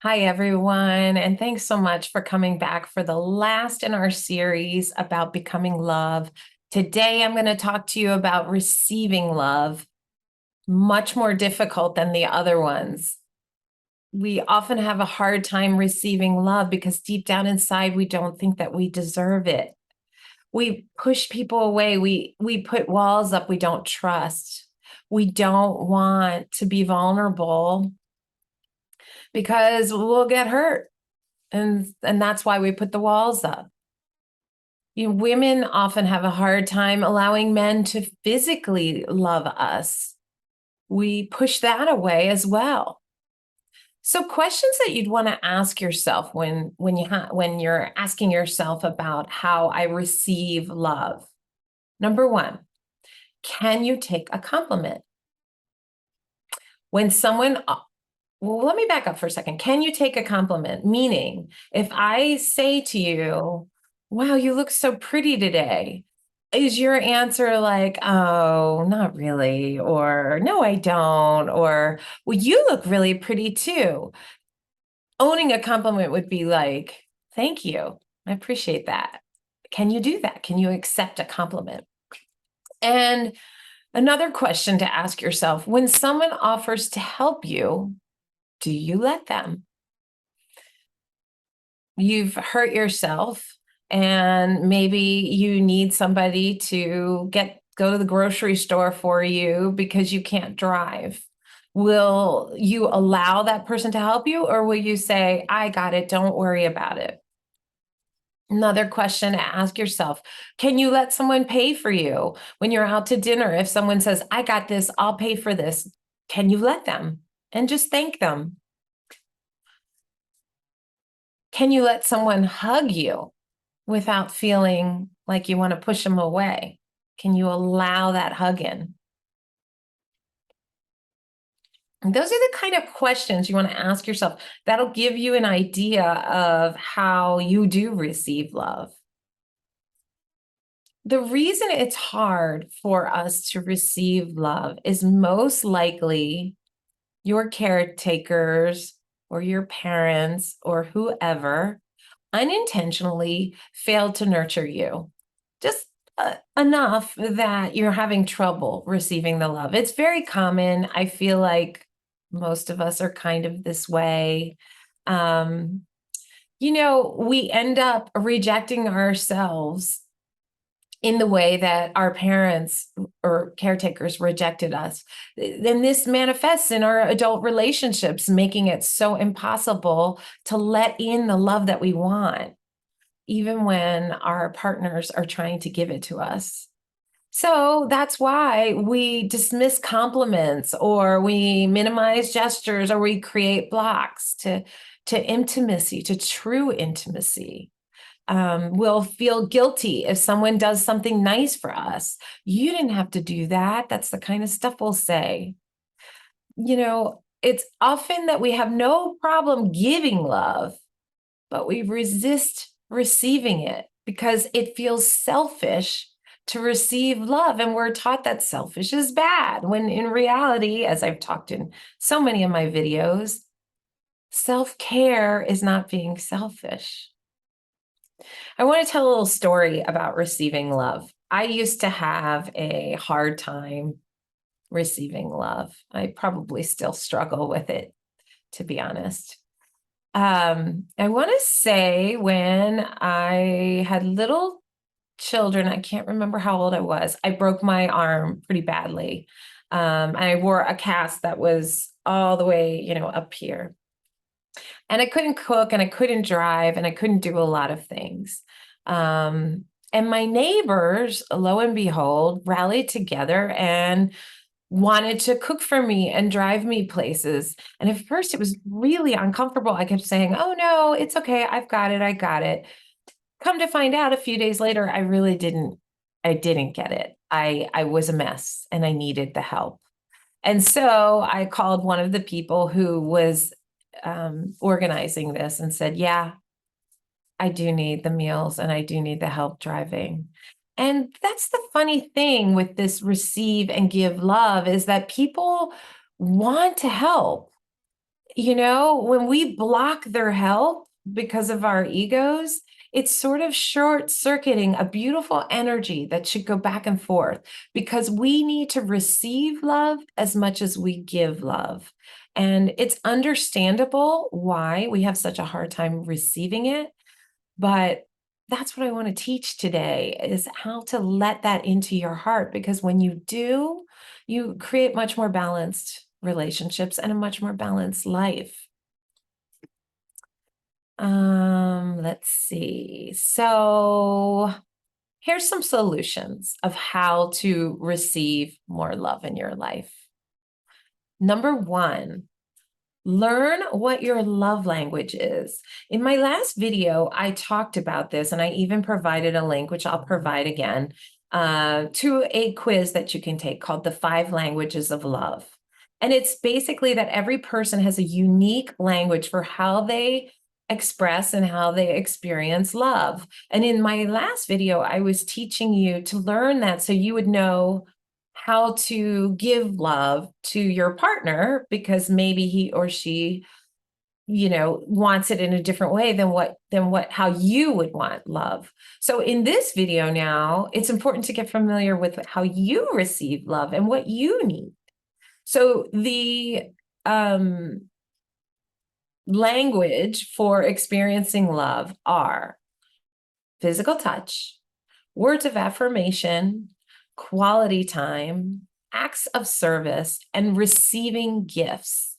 Hi, everyone, and thanks so much for coming back for the last in our series about becoming love. Today, I'm going to talk to you about receiving love, much more difficult than the other ones. We often have a hard time receiving love because deep down inside, we don't think that we deserve it. We push people away. We put walls up we don't trust. We don't want to be vulnerable because we'll get hurt. And that's why we put the walls up. Women often have a hard time allowing men to physically love us. We push that away as well. So questions that you'd want to ask yourself when you're asking yourself about how I receive love. Number one, can you take a compliment? When someone Well, let me back up for a second. Can you take a compliment? Meaning, if I say to you, wow, you look so pretty today, is your answer like, oh, not really? Or no, I don't? Or, well, you look really pretty too. Owning a compliment would be like, thank you. I appreciate that. Can you do that? Can you accept a compliment? And another question to ask yourself, when someone offers to help you, do you let them? You've hurt yourself and maybe you need somebody to go to the grocery store for you because you can't drive. Will you allow that person to help you, or will you say, I got it, don't worry about it? Another question to ask yourself, can you let someone pay for you when you're out to dinner? If someone says, I got this, I'll pay for this, can you let them and just thank them? Can you let someone hug you without feeling like you want to push them away? Can you allow that hug in? And those are the kind of questions you want to ask yourself. That'll give you an idea of how you do receive love. The reason it's hard for us to receive love is most likely your caretakers or your parents or whoever unintentionally failed to nurture you. Just enough that you're having trouble receiving the love. It's very common. I feel like most of us are kind of this way. Um, we end up rejecting ourselves in the way that our parents or caretakers rejected us. Then this manifests in our adult relationships, making it so impossible to let in the love that we want, even when our partners are trying to give it to us. So that's why we dismiss compliments or we minimize gestures or we create blocks to intimacy, to true intimacy. We'll feel guilty if someone does something nice for us. You didn't have to do that. That's the kind of stuff we'll say. It's often that we have no problem giving love, but we resist receiving it because it feels selfish to receive love. And we're taught that selfish is bad, when in reality, as I've talked in so many of my videos, self-care is not being selfish. I want to tell a little story about receiving love. I used to have a hard time receiving love. I probably still struggle with it, to be honest. I want to say when I had little children, I can't remember how old I was. I broke my arm pretty badly. I wore a cast that was all the way, up here. And I couldn't cook and I couldn't drive and I couldn't do a lot of things. And my neighbors, lo and behold, rallied together and wanted to cook for me and drive me places. And at first it was really uncomfortable. I kept saying, oh no, it's okay. I've got it. I got it. Come to find out a few days later, I didn't get it. I was a mess and I needed the help. And so I called one of the people who was organizing this and said, yeah, I do need the meals and I do need the help driving. And that's the funny thing with this receive and give love, is that people want to help. when we block their help because of our egos, it's sort of short circuiting a beautiful energy that should go back and forth because we need to receive love as much as we give love. And it's understandable why we have such a hard time receiving it. But that's what I want to teach today is how to let that into your heart, because when you do, you create much more balanced relationships and a much more balanced life. Let's see. So here's some solutions of how to receive more love in your life. Number one, learn what your love language is. In my last video, I talked about this, and I even provided a link, which I'll provide again, to a quiz that you can take called the 5 Languages of Love. And it's basically that every person has a unique language for how they express and how they experience love. And in my last video, I was teaching you to learn that so you would know how to give love to your partner, because maybe he or she wants it in a different way than how you would want love. So in this video now, it's important to get familiar with how you receive love and what you need. So the language for experiencing love are physical touch, words of affirmation, quality time, acts of service, and receiving gifts.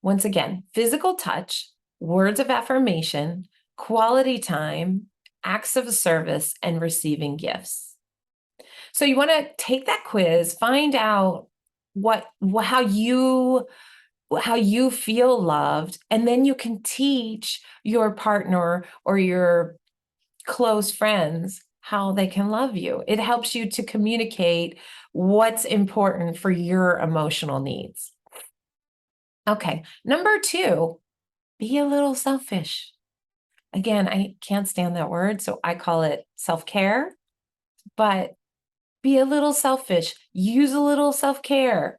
Once again, physical touch, words of affirmation, quality time, acts of service, and receiving gifts. So you want to take that quiz, find out how you feel loved, and then you can teach your partner or your close friends how they can love you. It helps you to communicate what's important for your emotional needs. Okay, number 2, be a little selfish. Again, I can't stand that word, so I call it self-care, but be a little selfish. Use a little self-care.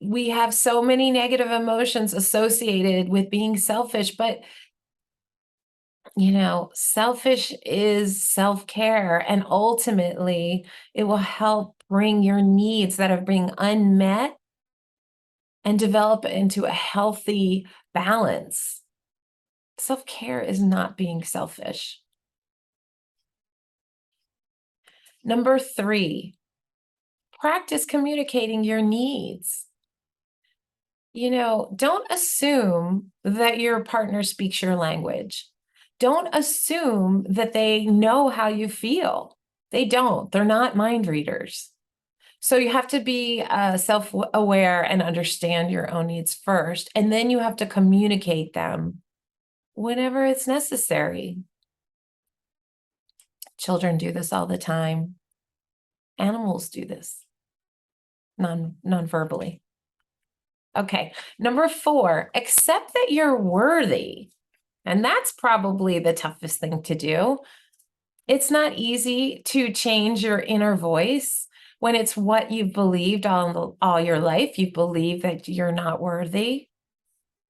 We have so many negative emotions associated with being selfish, but selfish is self-care, and ultimately it will help bring your needs that are being unmet and develop into a healthy balance. Self-care is not being selfish. Number 3, practice communicating your needs. Don't assume that your partner speaks your language. Don't assume that they know how you feel. They don't. They're not mind readers. So you have to be self-aware and understand your own needs first, and then you have to communicate them whenever it's necessary. Children do this all the time. Animals do this non-verbally. Okay, number 4, accept that you're worthy. And that's probably the toughest thing to do. It's not easy to change your inner voice when it's what you've believed all your life. You believe that you're not worthy.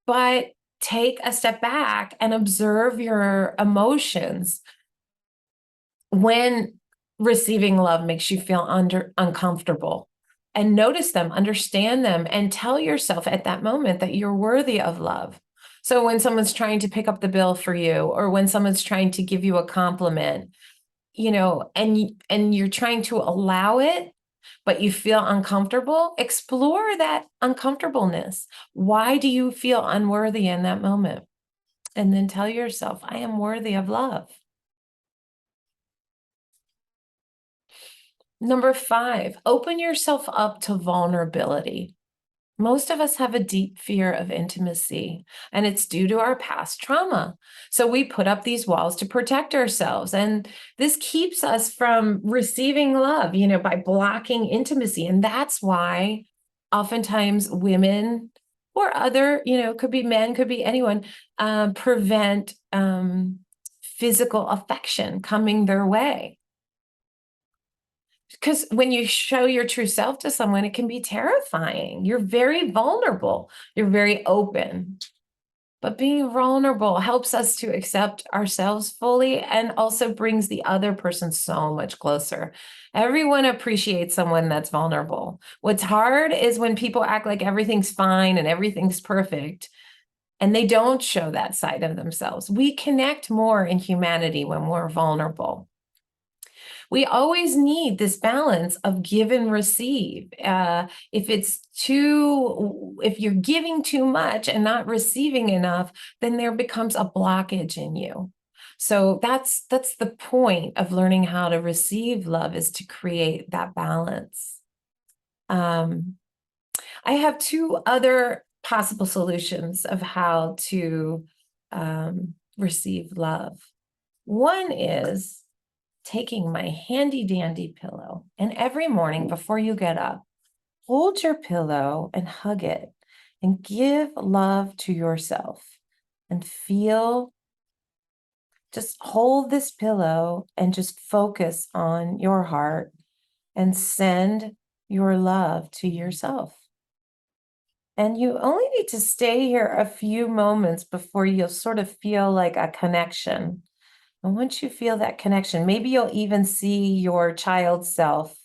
But take a step back and observe your emotions. When receiving love makes you feel uncomfortable, and notice them, understand them, and tell yourself at that moment that you're worthy of love. So when someone's trying to pick up the bill for you, or when someone's trying to give you a compliment, and you're trying to allow it, but you feel uncomfortable, explore that uncomfortableness. Why do you feel unworthy in that moment? And then tell yourself, I am worthy of love. Number 5, open yourself up to vulnerability. Most of us have a deep fear of intimacy, and it's due to our past trauma. So we put up these walls to protect ourselves, and this keeps us from receiving love, by blocking intimacy. And that's why oftentimes women or other, could be men, could be anyone, prevent physical affection coming their way. Because when you show your true self to someone, it can be terrifying. You're very vulnerable. You're very open. But being vulnerable helps us to accept ourselves fully and also brings the other person so much closer. Everyone appreciates someone that's vulnerable. What's hard is when people act like everything's fine and everything's perfect, and they don't show that side of themselves. We connect more in humanity when we're vulnerable. We always need this balance of give and receive. If you're giving too much and not receiving enough, then there becomes a blockage in you. So that's the point of learning how to receive love, is to create that balance. I have two other possible solutions of how to receive love. One is taking my handy dandy pillow, and every morning before you get up, hold your pillow and hug it and give love to yourself and just hold this pillow and just focus on your heart and send your love to yourself. And you only need to stay here a few moments before you'll sort of feel like a connection. And once you feel that connection, maybe you'll even see your child self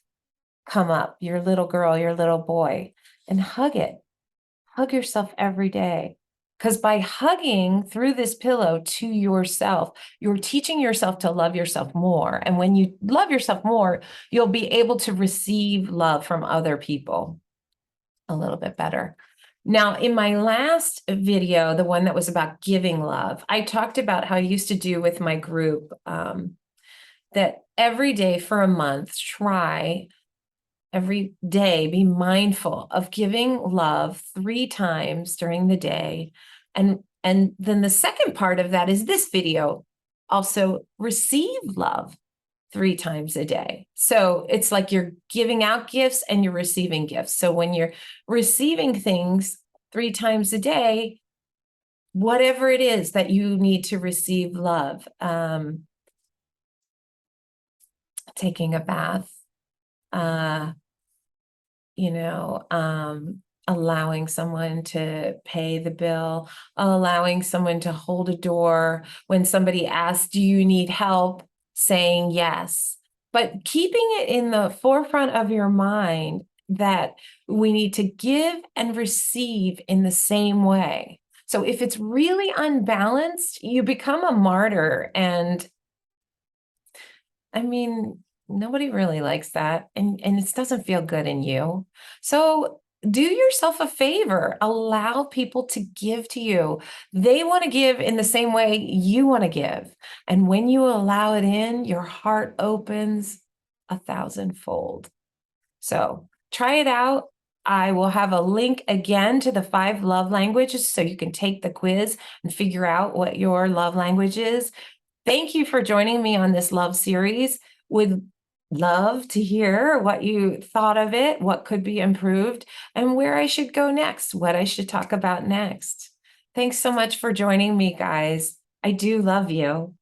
come up, your little girl, your little boy, and hug it. Hug yourself every day. Because by hugging through this pillow to yourself, you're teaching yourself to love yourself more. And when you love yourself more, you'll be able to receive love from other people a little bit better. Now, in my last video, the one that was about giving love, I talked about how I used to do with my group, that every day for a month, try every day, be mindful of giving love 3 times during the day. And then the second part of that is this video. Also receive love 3 times a day. So it's like you're giving out gifts and you're receiving gifts. So when you're receiving things 3 times a day, whatever it is that you need to receive love, taking a bath, allowing someone to pay the bill, allowing someone to hold a door when somebody asks, do you need help? Saying yes, but keeping it in the forefront of your mind that we need to give and receive in the same way. So if it's really unbalanced, you become a martyr. And I mean, nobody really likes that. And it doesn't feel good in you. So do yourself a favor, allow people to give to you. They want to give in the same way you want to give. And when you allow it in, your heart opens 1,000-fold. So try it out. I will have a link again to the 5 love languages so you can take the quiz and figure out what your love language is. Thank you for joining me on this love series. Would love to hear what you thought of it, what could be improved, and where I should go next, what I should talk about next. Thanks so much for joining me, guys. I do love you.